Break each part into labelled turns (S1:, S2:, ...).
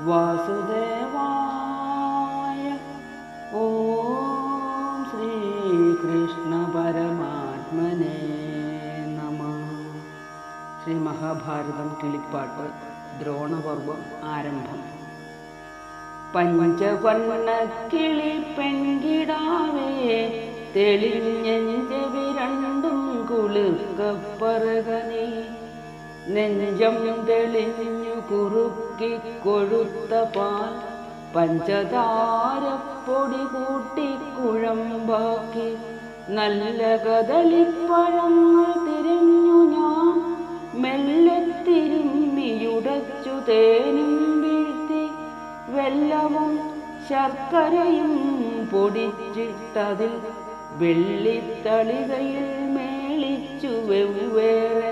S1: വാസുദേവായ. ഓം ശ്രീകൃഷ്ണ പരമാത്മനേ നമഃ. ശ്രീ മഹാഭാരതം കിളിപ്പാട്ട് ദ്രോണപർവം ആരംഭം. പഞ്ചവർണ്ണ കിളി പെൺകിടാവേ, തെളിഞ്ഞെഞ്ചെവി രണ്ടും കുളിർക്കപ്പറകനീ, നെഞ്ചം തെളിഞ്ഞു കുറുക്കി കൊഴുത്ത പാൽ പഞ്ചതാരപ്പൊടി കൂട്ടി കുഴമ്പാക്കി, നല്ല കദളിപ്പഴങ്ങൾ തിരഞ്ഞു ഞാൻ മെല്ലെ തിരുമ്മിയുടച്ചു തേനും വീഴ്ത്തി, വെല്ലവും ശർക്കരയും പൊടിച്ചിട്ടതിൽ വെള്ളിത്തളികയിൽ മേളിച്ചു വെവ്വേറെ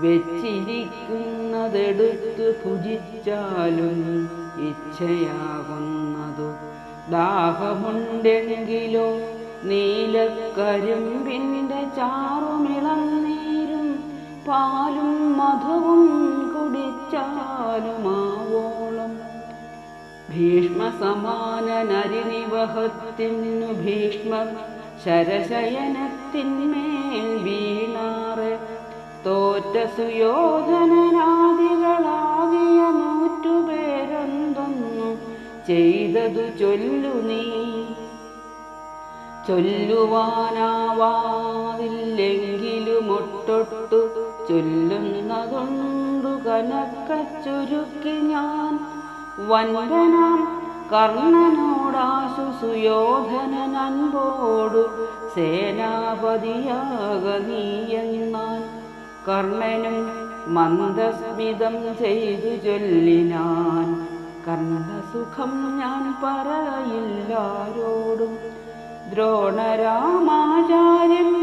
S1: വെച്ചിരിക്കുന്നതെടുത്ത് ഭുജിച്ചാലും ഇച്ഛയാകുന്നതു. ദാഹമുണ്ടെങ്കിലോ നീലക്കരിമ്പിൻ്റെ ചാറുമിളന്നീരും പാലും മധുവും കുടിച്ചാലുമാവോളം. ഭീഷ്മസമാനനരിനിവഹത്തിനു ഭീഷ്മർ ശരശയനത്തിന്മേൽ വീണാറ്, തോറ്റ സുയോധനനാദികളാകിയ 100 പേരെന്തൊന്നു ചെയ്തതു ചൊല്ലു നീ. ചൊല്ലുവാനാവാതില്ലെങ്കിലുമൊട്ടൊട്ടു ചൊല്ലുന്നതുണ്ടു കനക്ക ചുരുക്കി ഞാൻ. വൻപനാം കർണനോടാശു സുയോധനൻ അൻപോടു സേനാപതിയാക നീയെന്നാൻ. കർണനും മന്ദസ്മിതം ചെയ്തു ചൊല്ലിനാൻ, കർണസുഖം ഞാൻ പറയില്ലാരോടും. ദ്രോണരാമാചാര്യം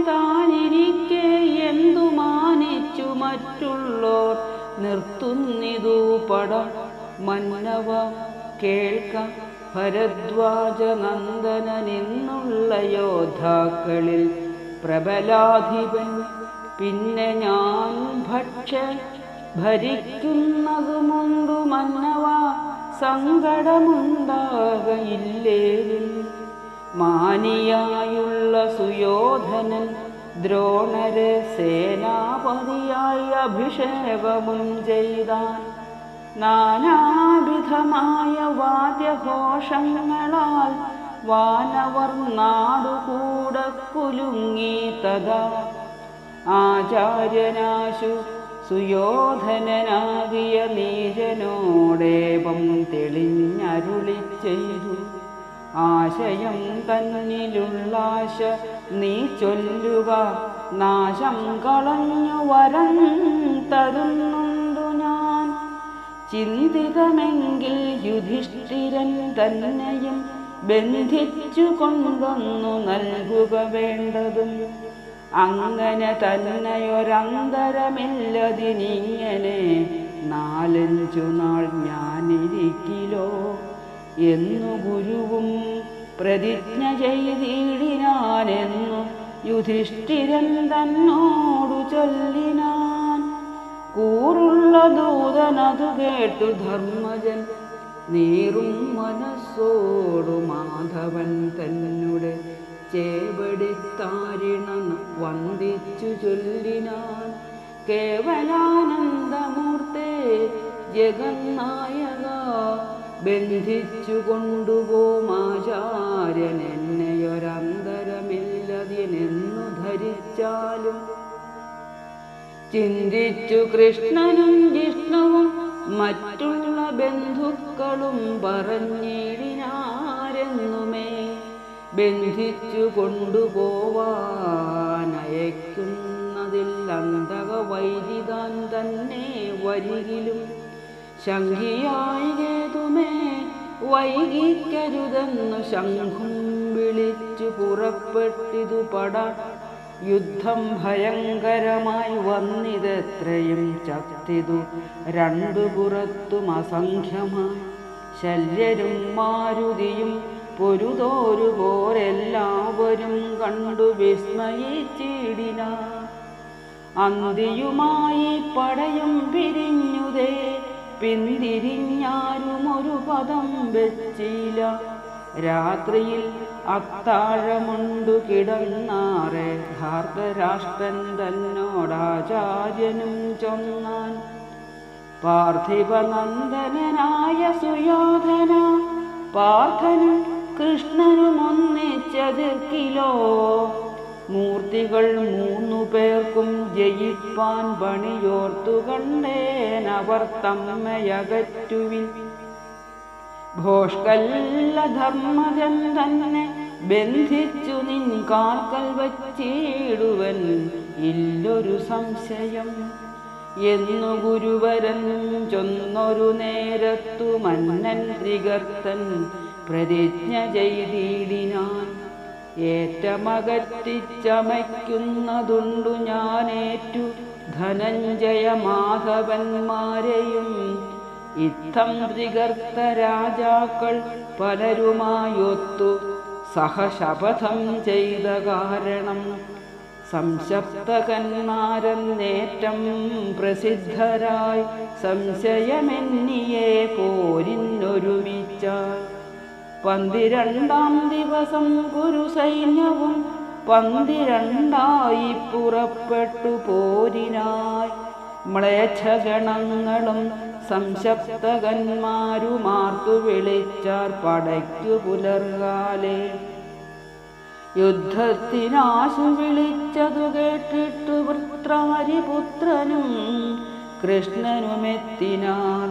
S1: താനിരിക്കെ എന്തു മാനിച്ചു മറ്റുള്ളോർ നിർത്തുന്നിതു പട. മന്നവ കേൾക്ക, ഭരദ്വാജ നന്ദനനിന്നുള്ള യോദ്ധാക്കളിൽ പ്രബലാധിപൻ. പിന്നെ ഞാൻ ഭരിക്കുന്നതുമുണ്ടു മന്നവ, സങ്കടമുണ്ടാകയില്ലേലും. മാനിയായുള്ള സുയോധനൻ ദ്രോണരെ സേനാപതിയായി അഭിഷേകവും ചെയ്താൻ. നാനാവിധമായ വാദ്യഘോഷങ്ങളാൽ വാനവർ നാടുകൂടെ കുലുങ്ങി തഥാ. ആചാര്യനാശു സുയോധനനാകിയ നീരനോടേവം തെളിഞ്ഞരുളി ചെയ്തു, ആശയം തന്നിലുള്ളാശ നീ ചൊല്ലുക, നാശം കളഞ്ഞു വരം തരുന്നുണ്ടു ഞാൻ. ചിന്തിതമെങ്കിൽ യുധിഷ്ഠിരൻ തന്നെയും ബന്ധിച്ചു കൊണ്ടൊന്നു നൽകുക വേണ്ടതും. അങ്ങനെ തന്നെയൊരന്തരമില്ലതിനിങ്ങനെ 4-5 നാൾ ഞാനിരിക്കിലോ എന്നു ഗുരുവും പ്രതിജ്ഞ ചെയ്തിടിനാനെന്നു യുധിഷ്ഠിരൻ തന്നോടു ചൊല്ലിനാൻ. കൂറുള്ള ദൂതനതു കേട്ടു ധർമ്മജൻ നീറും മനസ്സോടു മാധവൻ തന്നെ ചേവടിത്താരിണ വന്ദിച്ചു ചൊല്ലിനാൻ. കേവലാനന്ദമൂർത്തേ ജഗന്നായക, ബന്ധിച്ചു കൊണ്ടുപോമാചാര്യൻ എന്നെയൊരന്തരമില്ലതിനെന്നു ധരിച്ചാലും. ചിന്തിച്ചു കൃഷ്ണനും ജിഷ്ണുവും മറ്റുള്ള ബന്ധുക്കളും പറഞ്ഞിടിനാരെന്നുമേ, ബന്ധിച്ചു കൊണ്ടുപോവാനയക്കുന്നതിൽ അന്തകവൈരിതാൻ തന്നെ വരികിലും. ശംഖിയായി കേതുമേ വൈകിക്കരുതെന്നു ശംഖും വിളിച്ചു പുറപ്പെട്ടിതു പട. യുദ്ധം ഭയങ്കരമായി വന്നിതെത്രയും ചത്തിതു രണ്ടു പുറത്തും അസംഖ്യമായി. ശല്യരും മാരുതിയും പൊരുതോരുപോരെല്ലാവരും കണ്ടു വിസ്മയിച്ചിടിനാർ. അന്തിയുമായി പടയും പിരിഞ്ഞുതേ പിന്തിരിഞ്ഞാരുമൊരു പദം വെച്ചില്ല. രാത്രിയിൽ അത്താഴമുണ്ടു കിടന്നാറെ ധാർതരാഷ്ട്രൻ തന്നോടാചാര്യനും ചൊന്നാൻ. പാർത്ഥിവനന്ദനായ സുയോധന പാർത്ഥനും കൃഷ്ണനും ഒന്നിച്ചെതിർക്കിലോ. മൂർത്തികൾ 3 പേർക്കും ജയിപ്പാൻ പണിയോർത്തു കണ്ടേനവർ തമ്മയകറ്റുവിൽ. ഭോഷ്കല്ലധർമ്മജൻ തന്നെ ബന്ധിച്ചു നിൻ കാൽക്കൽ വച്ചിടുവൻ ഇല്ലൊരു സംശയം എന്നു ഗുരുവരൻ ചൊന്നൊരു നേരത്തു മന്നൻ ത്രികർത്തൻ പ്രതിജ്ഞ ചെയ്തിടിനാൻ. ഏറ്റമകറ്റിച്ചമയ്ക്കുന്നതുണ്ടു ഞാനേറ്റു ധനഞ്ജയ മാധവന്മാരെയും. ഇത്തം ത്രികർത്ത രാജാക്കൾ പലരുമായൊത്തു സഹശപഥം ചെയ്ത കാരണം സംശപ്തകന്മാരെന്നേറ്റം പ്രസിദ്ധരായി സംശയമെന്നിയെ പോരിനൊരുമിച്ചാൽ. 12-ാം ദിവസം കുരുസൈന്യവും 12 പുറപ്പെട്ടു പോരിനായി. മ്ലേച്ഛഗണങ്ങളും സംശപ്തകന്മാരുമാർത്തു വിളിച്ചാർ പടയ്ക്കു പുലർകാലേ. യുദ്ധത്തിനാശു വിളിച്ചതു കേട്ടിട്ടു വൃത്രാരിപുത്രനും കൃഷ്ണനുമെത്തിനാർ.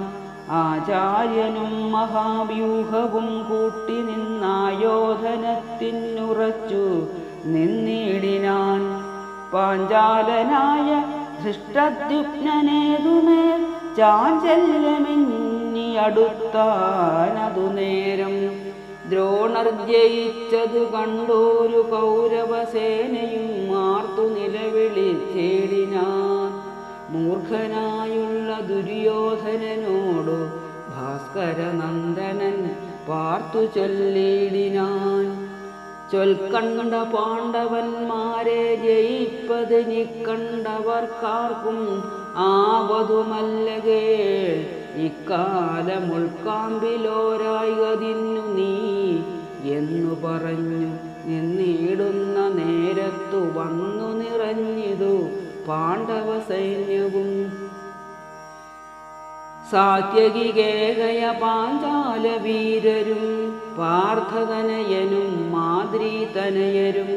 S1: ആചാര്യനും മഹാവ്യൂഹവും കൂട്ടി നിന്നായോധനത്തിനുറച്ചു നിന്നിടിനാൻ. പാഞ്ചാലനായ ധൃഷ്ടദ്യുമ്നനേതുമേൽ ചാഞ്ചല്യമെന്നി അടുത്താനതു നേരം. ദ്രോണർ ജയിച്ചതു കണ്ടോരു കൗരവസേനയും മാർത്തു നിലവിളിച്ചേടിനാൻ. മൂർഖനായുള്ള ദുര്യോധനനോടു ഭാസ്കരനന്ദനൻ പാർത്തു ചൊല്ലിടിനാൻ. ചൊൽക്കണ്ട പാണ്ഡവന്മാരെ ജയിപ്പത് നിക്കണ്ടവർക്കാർക്കും ആവതുമല്ലകേ. ഇക്കാലമുൾക്കാമ്പിലോരായതിന്നു നീ എന്നു പറഞ്ഞു നിന്നിടുന്ന നേരത്തു വന്നു നിറഞ്ഞിതു പാണ്ഡവ സൈന്യവും. സാത്യകികേകയ പാഞ്ചാല വീരരും പാർത്ഥതനയനും മാദ്രീതനയരും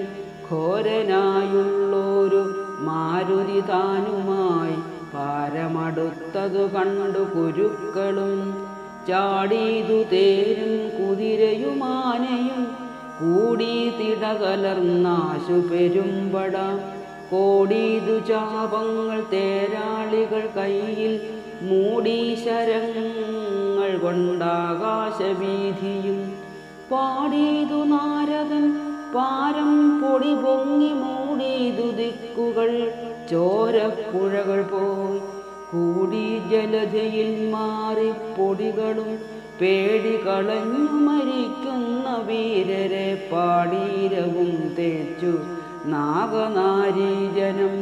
S1: ഘോരനായുള്ളോരു മാരുതി താനുമായി പാരമടുത്തതു കണ്ടു കുരുക്കളും. ചാടീതു തേരും കുതിരയുമാനയും കൂടി തിടകലർന്നാശു പെരുമ്പട. കോടീതു ചാപങ്ങൾ തേരാളികൾ കയ്യിൽ മൂടി ശരങ്ങൾ കൊണ്ടാകാശവീതിയും. പാടീതു നാരദൻ പാരം പൊടി പൊങ്ങി മൂടീതു ദിക്കുകൾ ചോരപ്പുഴകൾ പോയി. കൂടി ജലധയിൽ മാറി പൊടികളും പേടി കളഞ്ഞു മരിക്കുന്ന വീരരെ പാടീരവും തേച്ചു നാഗനാരീജനം.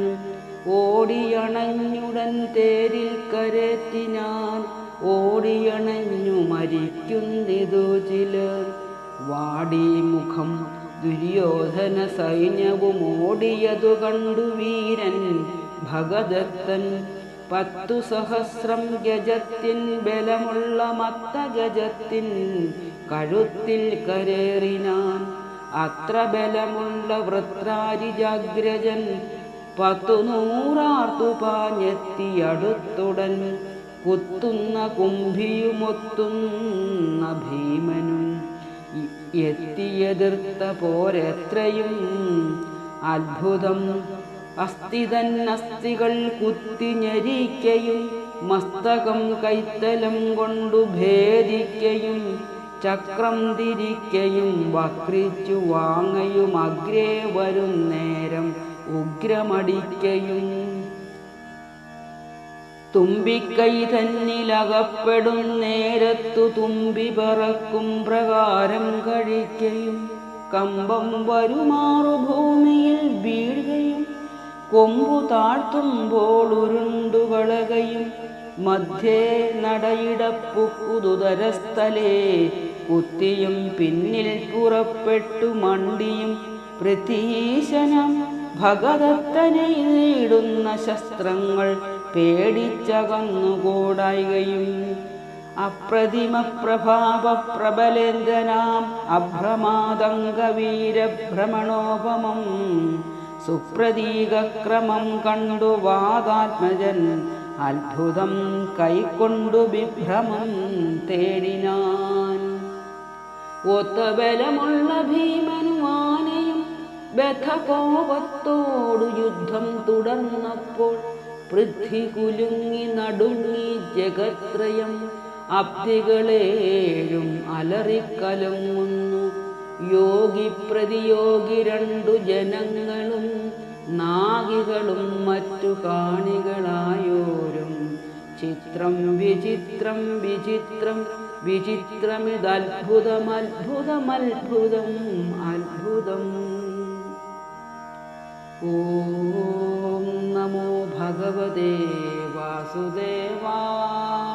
S1: ഓടിയണഞ്ഞുടൻ തേരിൽ കരറ്റിനാൻ ഓടിയണഞ്ഞു മരിക്കുന്നിതു ചിലർ. വാടിമുഖം ദുര്യോധന സൈന്യവും ഓടിയതു കണ്ടു വീരൻ ഭഗദത്തൻ. 10 സഹസ്രം ഗജത്തിൻ ബലമുള്ള മത്തഗജത്തിൻ കഴുത്തിൽ കരേറിനാൻ. അത്ര ബലമുള്ള വൃത്രാരിജാഗ്രജൻ 10 പാഞ്ഞെത്തിയടുത്തുടൻ. കുത്തുന്ന കുംഭിയുമൊത്തുന്ന ഭീമനും എത്തിയെതിർത്ത പോരെത്രയും അത്ഭുതം. അസ്ഥിതൻ അസ്ഥികൾ കുത്തിഞ്ഞരിക്കയും മസ്തകം കൈത്തലം കൊണ്ടു ഭേദിക്കയും ചക്രം തിരിക്കയും വക്രിച്ചു വാങ്ങയും അഗ്രേ വരുന്നേരം ഉഗ്രമടിക്കയും. തുമ്പിക്കൈ തന്നിലകപ്പെടും നേരത്തു തുമ്പി പറക്കും പ്രകാരം കഴിക്കയും. കമ്പം വരുമാറു ഭൂമിയിൽ വീഴുകയും കൊമ്പു താഴ്ത്തുമ്പോൾ ഉരുണ്ടുകളകയും മധ്യേ നടയിടപ്പുക്കുതുതരസ്ഥലേ കുത്തിയും പിന്നിൽ പുറപ്പെട്ടു മണ്ടിയും പൃഥീശനം ഭഗദത്തനെ നേടുന്ന ശസ്ത്രങ്ങൾ പേടിച്ചകന്നുകൂടായികയും അപ്രതിമ പ്രഭാവ പ്രബലേന്ദ്രനാം അഭ്രമാതംഗവീരഭ്രമണോപമം സുപ്രതീകക്രമം കണ്ടു വാതാത്മജൻ അത്ഭുതം കൈക്കൊണ്ടു വിഭ്രമം തേടിനാൻ. ഒത്ത ബലമുള്ള ഭീമനും ആനയും ബദ്ധകോപത്തോടു യുദ്ധം തുടർന്നപ്പോൾ പൃഥ്വി കുലുങ്ങി നടുങ്ങി ജഗത്രയം അബ്ധികളേഴും അലറിക്കലങ്ങുന്നു. യോഗി പ്രതിയോഗി രണ്ടു ജനങ്ങളും നാഗികളും മറ്റു കാണികളായോരും ചിത്രം വിചിത്രം വിചിത്രം വിചിത്രമിതത്ഭുതമത്ഭുതമത്ഭുതം അത്ഭുതം. ഓം നമോ ഭഗവതേ വാസുദേവായ.